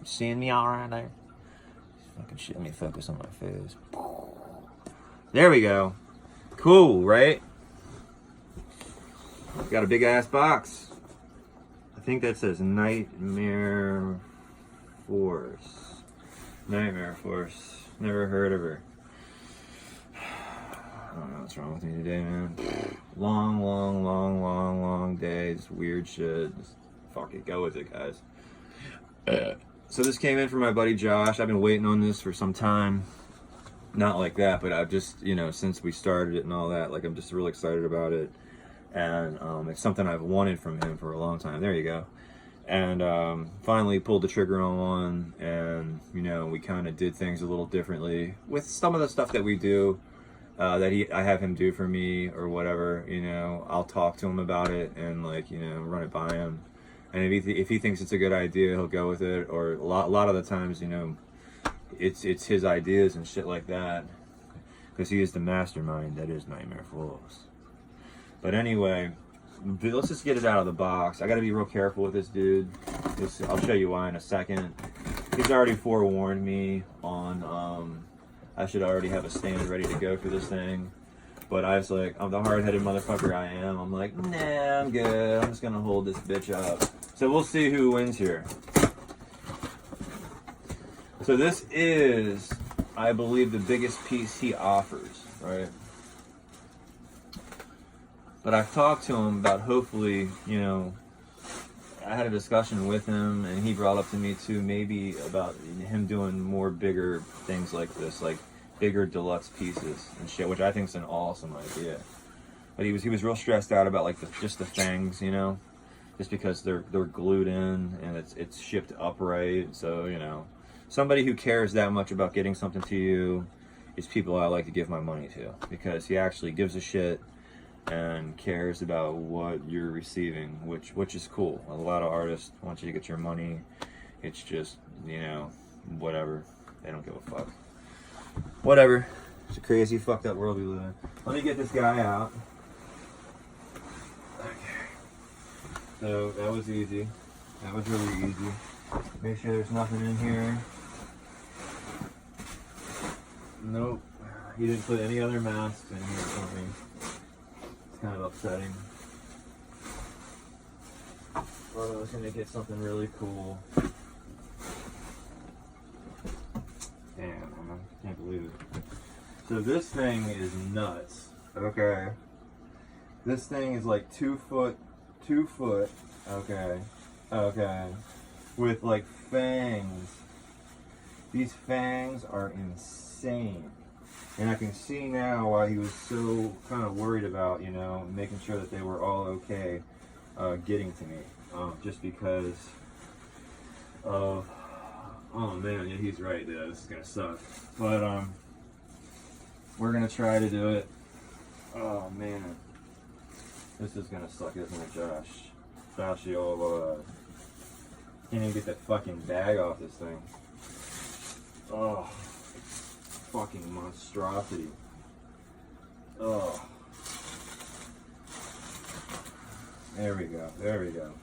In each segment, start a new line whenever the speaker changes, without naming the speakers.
seeing me all right there? Fucking shit, let me focus on my face. There we go. Cool, right? Got a big ass box. I think that says Nightmare Force. Nightmare Force. Never heard of her. I don't know what's wrong with me today, man. Long day. Just weird shit. Just fuck it. Go with it, guys. So this came in from my buddy Josh. I've been waiting on this for some time. Not like that, but I've just, you know, since we started it and all that, like, I'm just really excited about it. And it's something I've wanted from him for a long time. There you go. And finally pulled the trigger on one, and, you know, we kind of did things a little differently with some of the stuff that we do, that I have him do for me or whatever. You know, I'll talk to him about it and, like, you know, run it by him. And if he thinks it's a good idea, he'll go with it. Or a lot of the times, you know, it's his ideas and shit like that, because he is the mastermind that is Nightmare Force. But anyway, let's just get it out of the box. I got to be real careful with this dude. I'll show you why in a second. He's already forewarned me on I should already have a stand ready to go for this thing. But I was like, I'm the hard-headed motherfucker I am. I'm like, nah, I'm good. I'm just gonna hold this bitch up. So we'll see who wins here. So this is, I believe, the biggest piece he offers, right? But I've talked to him about, hopefully, you know, I had a discussion with him, and he brought up to me too, maybe about him doing more bigger things like this, like bigger deluxe pieces and shit, which I think is an awesome idea. But he was real stressed out about, like, just the fangs, you know, just because they're glued in and it's shipped upright. So, you know, somebody who cares that much about getting something to you is people I like to give my money to, because he actually gives a shit and cares about what you're receiving, which is cool. A lot of artists want you to get your money. It's just, you know, whatever. They don't give a fuck. Whatever. It's a crazy, fucked up world we live in. Let me get this guy out. Okay. So that was easy. That was really easy. Make sure there's nothing in here. Nope. He didn't put any other masks in here for me. Kind of upsetting. Well, I was gonna get something really cool. Damn, I can't believe it. So this thing is nuts. Okay. This thing is like 2 foot. Okay. Okay. With like fangs. These fangs are insane. And I can see now why he was so kind of worried about, you know, making sure that they were all okay getting to me. Just because of, oh man, yeah, he's right, dude. This is going to suck. But we're going to try to do it. Oh man. This is going to suck, isn't it, Josh? Josh, you'll, can't even get that fucking bag off this thing. Oh. Fucking monstrosity. Oh. There we go. There we go.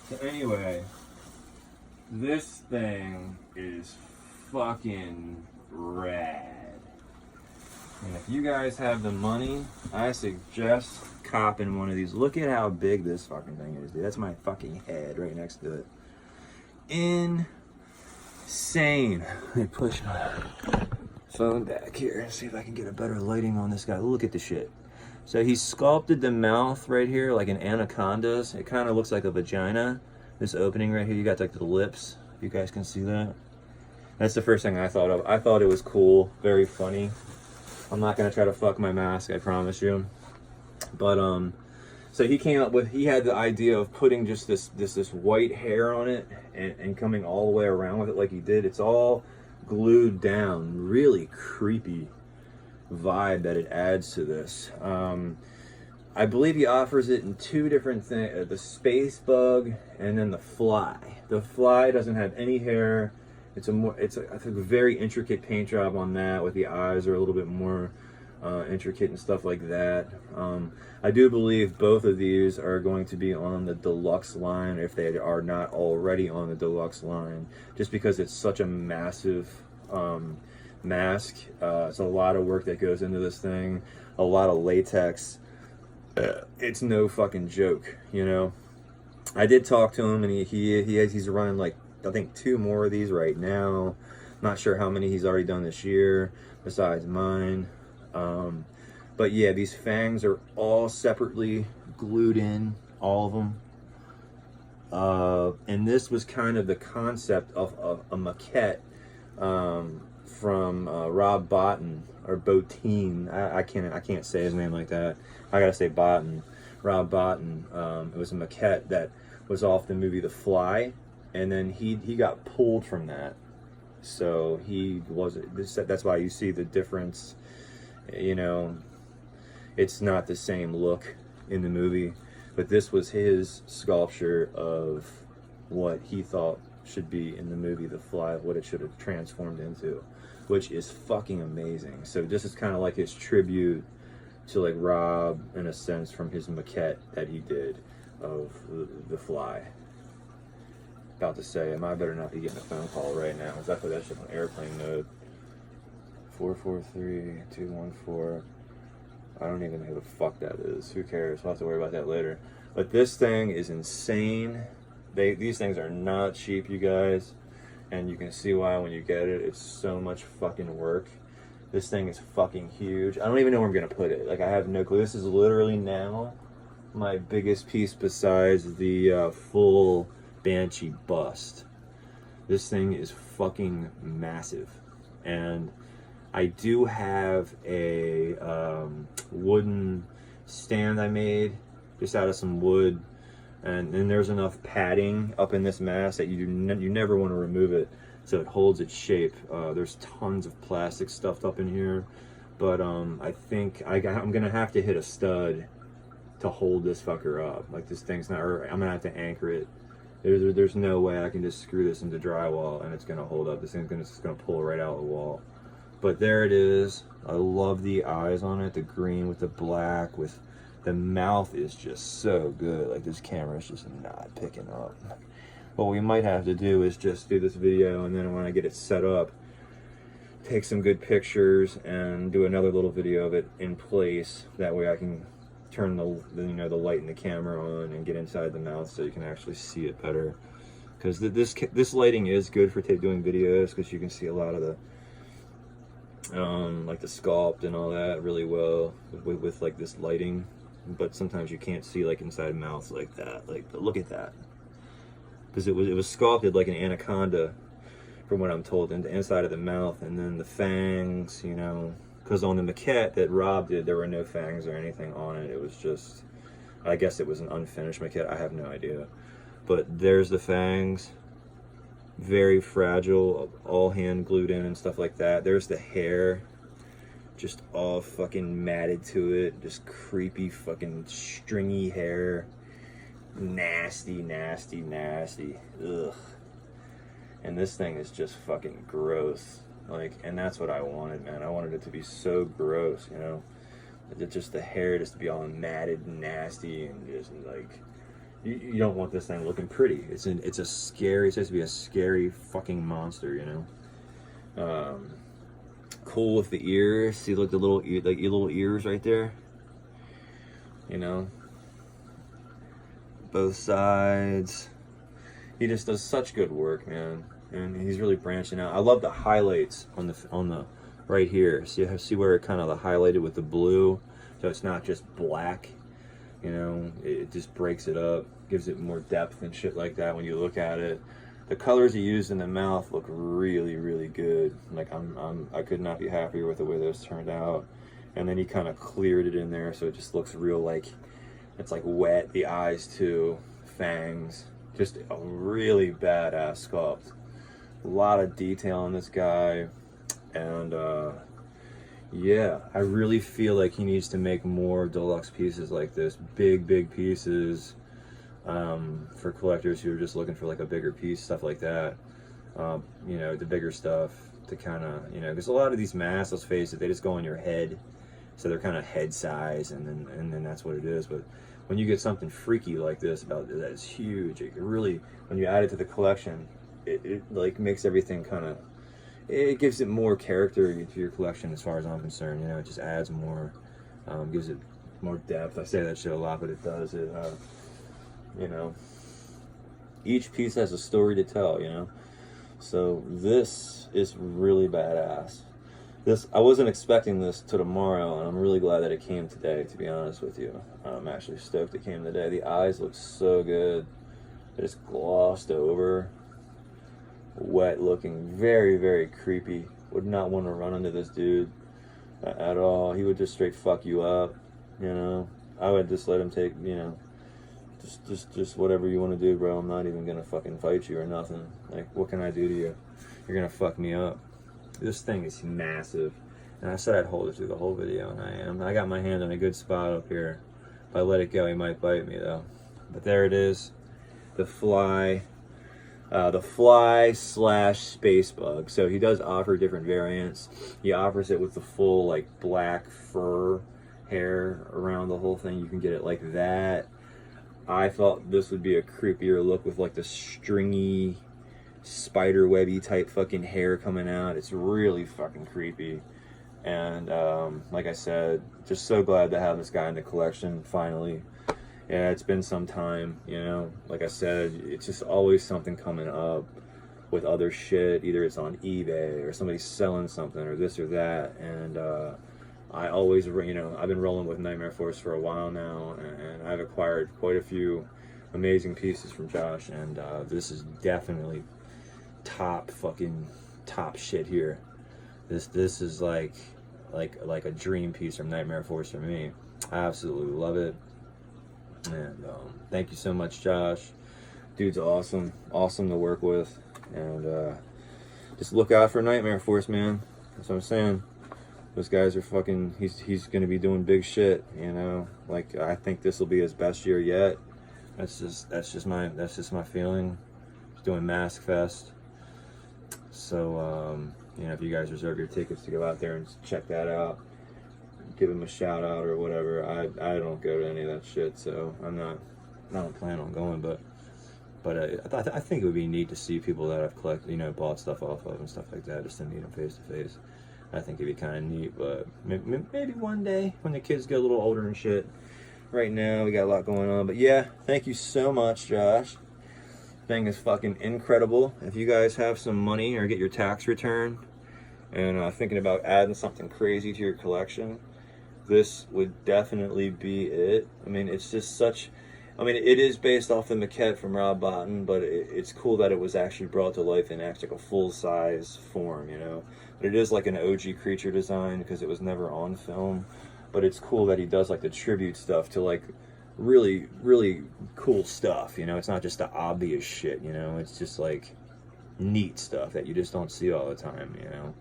So anyway, this thing is fucking rad. And if you guys have the money, I suggest copping one of these. Look at how big this fucking thing is, dude. That's my fucking head right next to it. Insane. Let me push my phone back here and see if I can get a better lighting on this guy. Look at the shit. So he sculpted the mouth right here like an anaconda's. It kind of looks like a vagina. This opening right here, you got like the lips. If you guys can see that. That's the first thing I thought of. I thought it was cool, very funny. I'm not gonna try to fuck my mask, I promise you. But so he came up with, he had the idea of putting just this white hair on it and coming all the way around with it like he did. It's all glued down. Really creepy vibe that it adds to this. I believe he offers it in 2 different things, the space bug and then the fly. The fly doesn't have any hair. I think a very intricate paint job on that, with the eyes are a little bit more intricate and stuff like that. I do believe both of these are going to be on the deluxe line if they are not already on the deluxe line, just because it's such a massive mask. It's a lot of work that goes into this thing, a lot of latex. It's no fucking joke, you know. I did talk to him, and he's running like, I think 2 more of these right now. Not sure how many he's already done this year besides mine. But yeah, these fangs are all separately glued in, all of them. And this was kind of the concept of a maquette from Rob Bottin, or Bottin. I can't say his name like that. I gotta say Bottin. Rob Bottin. It was a maquette that was off the movie The Fly, and then he got pulled from that. So he wasn't. That's why you see the difference. You know, it's not the same look in the movie, but this was his sculpture of what he thought should be in the movie The Fly, what it should have transformed into, which is fucking amazing. So this is kind of like his tribute to like Rob, in a sense, from his maquette that he did of the Fly. About to say, I better not be getting a phone call right now, because I put that shit on airplane mode. 443-214. I don't even know who the fuck that is. Who cares? We'll have to worry about that later. But this thing is insane. These things are not cheap, you guys. And you can see why when you get it. It's so much fucking work. This thing is fucking huge. I don't even know where I'm going to put it. Like, I have no clue. This is literally now my biggest piece besides the full Banshee bust. This thing is fucking massive. And I do have a wooden stand I made just out of some wood, and then there's enough padding up in this mass that you never want to remove it, so it holds its shape. There's tons of plastic stuffed up in here, but I think I'm gonna have to hit a stud to hold this fucker up. Like, this thing's not, or I'm gonna have to anchor it. There's no way I can just screw this into drywall and it's gonna hold up. This thing's just gonna pull right out of the wall. But there it is. I love the eyes on it, the green with the black, with the mouth is just so good. Like, this camera's just not picking up. What we might have to do is just do this video, and then when I get it set up, take some good pictures and do another little video of it in place. That way I can turn the light in the camera on and get inside the mouth so you can actually see it better. Because this lighting is good for doing videos, because you can see a lot of the like the sculpt and all that really well with like this lighting, but sometimes you can't see like inside mouths like that. Like, but look at that, because it was sculpted like an anaconda, from what I'm told, in the inside of the mouth, and then the fangs, you know, because on the maquette that Rob did, there were no fangs or anything on it. It was just, I guess it was an unfinished maquette. I have no idea, but there's the fangs. Very fragile, all hand glued in and stuff like that. There's the hair, just all fucking matted to it, just creepy fucking stringy hair. Nasty, nasty, nasty. Ugh. And this thing is just fucking gross. Like, and that's what I wanted, man. I wanted it to be so gross, you know? Just the hair just to be all matted and nasty, and just like, you don't want this thing looking pretty. It's a scary, it's supposed to be a scary fucking monster, you know? Cool with the ears. See, look, the little little ears right there. You know? Both sides. He just does such good work, man. And he's really branching out. I love the highlights on the right here. See where it kind of highlighted with the blue, so it's not just black. You know, it just breaks it up, gives it more depth and shit like that when you look at it. The colors he used in the mouth look really, really good. Like, I could not be happier with the way those turned out. And then he kind of cleared it in there, so it just looks real, like, it's like wet. The eyes too, fangs, just a really badass sculpt. A lot of detail on this guy, and yeah, I really feel like he needs to make more deluxe pieces like this, big pieces, for collectors who are just looking for like a bigger piece, stuff like that. You know, the bigger stuff to kind of, you know, because a lot of these masks, let's face it, they just go on your head so they're kind of head size, and then that's what it is. But when you get something freaky like this, about that is huge, it really, when you add it to the collection, it like makes everything kind of, it gives it more character to your collection as far as I'm concerned. You know, it just adds more, gives it more depth. I say that shit a lot, but it does. It, you know, each piece has a story to tell, you know. So this is really badass. This, I wasn't expecting this till tomorrow, and I'm really glad that it came today, to be honest with you. I'm actually stoked it came today. The eyes look so good. They're just glossed over. Wet looking, very, very creepy. Would not want to run into this dude at all. He would just straight fuck you up, you know. I would just let him take, you know, just whatever you want to do, bro. I'm not even gonna fucking fight you or nothing. Like, what can I do to you? You're gonna fuck me up. This thing is massive, and I said I'd hold it through the whole video, and I am. I got my hand on a good spot up here. If I let it go, he might bite me though. But there it is, the fly slash space bug. So he does offer different variants. He offers it with the full like black fur hair around the whole thing. You can get it like that. I thought this would be a creepier look with like the stringy spider webby type fucking hair coming out. It's really fucking creepy. And like I said, just so glad to have this guy in the collection finally. Yeah, it's been some time, you know. Like I said, it's just always something coming up with other shit. Either it's on eBay or somebody's selling something or this or that. And I always, you know, I've been rolling with Nightmare Force for a while now, and I've acquired quite a few amazing pieces from Josh. And this is definitely top shit here. This is like a dream piece from Nightmare Force for me. I absolutely love it. And thank you so much, Josh. Dude's awesome to work with. And just look out for Nightmare Force, man. That's what I'm saying. Those guys are fucking, he's gonna be doing big shit, you know. Like, I think this will be his best year yet. That's just my feeling. He's doing Mask Fest. So you know, if you guys reserve your tickets to go out there and check that out, give him a shout out or whatever. I don't go to any of that shit, so I don't plan on going, but I think it would be neat to see people that I've collected, you know, bought stuff off of and stuff like that, just to meet them face to face. I think it'd be kind of neat, but maybe one day when the kids get a little older and shit. Right now we got a lot going on, but yeah, thank you so much, Josh. Thing is fucking incredible. If you guys have some money or get your tax return and thinking about adding something crazy to your collection, this would definitely be it. I mean, it's just such, I mean, it is based off the maquette from Rob Bottin, but it's cool that it was actually brought to life in actually like a full-size form, you know. But it is like an OG creature design because it was never on film. But it's cool that he does like the tribute stuff to like really, really cool stuff, you know. It's not just the obvious shit, you know. It's just like neat stuff that you just don't see all the time, you know.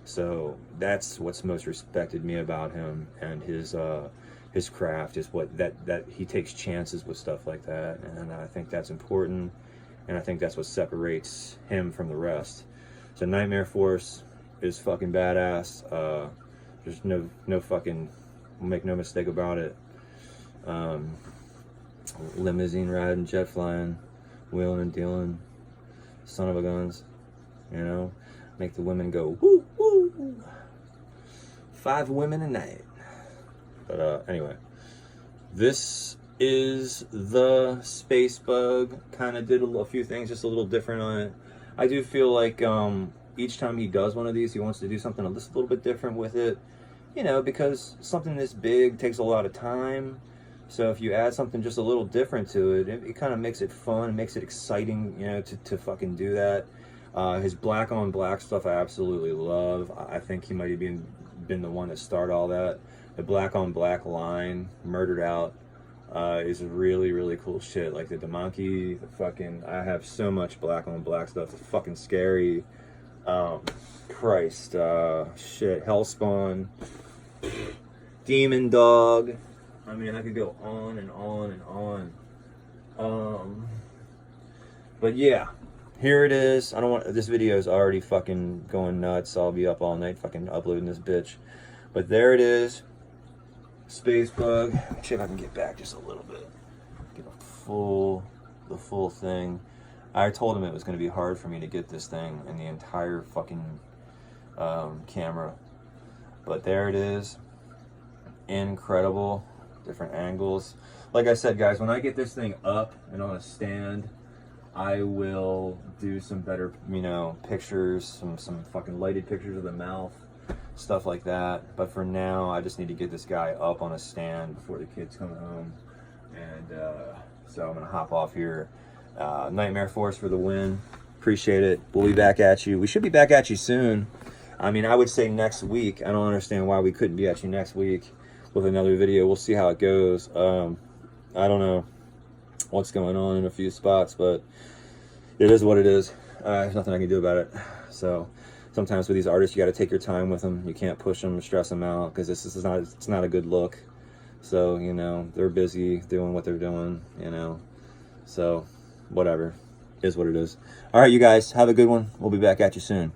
So that's what's most respected me about him, and his craft is what that he takes chances with stuff like that, and I think that's important, and I think that's what separates him from the rest. So Nightmare Force is fucking badass. There's no fucking, make no mistake about it. Limousine riding, jet flying, wheeling and dealing, son of a guns, you know, make the women go woo woo. 5 women a night. But anyway, this is the space bug. Kind of did a few things just a little different on it. I do feel like each time he does one of these, he wants to do something just a little bit different with it, you know, because something this big takes a lot of time. So if you add something just a little different to it, it kind of makes it fun, makes it exciting, you know, to fucking do that. His black on black stuff I absolutely love. I think he might have been the one that started all that. The black on black line, Murdered Out, is really, really cool shit. Like the monkey, the fucking, I have so much black on black stuff. It's fucking scary. Christ, shit, Hellspawn, Demon Dog. I mean, I could go on and on and on. But yeah, here it is. I don't want, this video is already fucking going nuts. I'll be up all night fucking uploading this bitch. But there it is. Space Bug. See if I can get back just a little bit. Get the full thing. I told him it was going to be hard for me to get this thing in the entire fucking camera. But there it is. Incredible. Different angles. Like I said, guys, when I get this thing up and on a stand, I will do some better, you know, pictures, some fucking lighted pictures of the mouth, stuff like that. But for now, I just need to get this guy up on a stand before the kids come home. And so I'm gonna hop off here. Nightmare Force for the win. Appreciate it. We'll be back at you. We should be back at you soon. I mean, I would say next week. I don't understand why we couldn't be at you next week with another video. We'll see how it goes. I don't know what's going on in a few spots, but it is what it is. There's nothing I can do about it. So sometimes with these artists, you got to take your time with them. You can't push them and stress them out, because it's not a good look. So, you know, they're busy doing what they're doing, you know. So whatever, is what it is. All right, you guys, have a good one. We'll be back at you soon.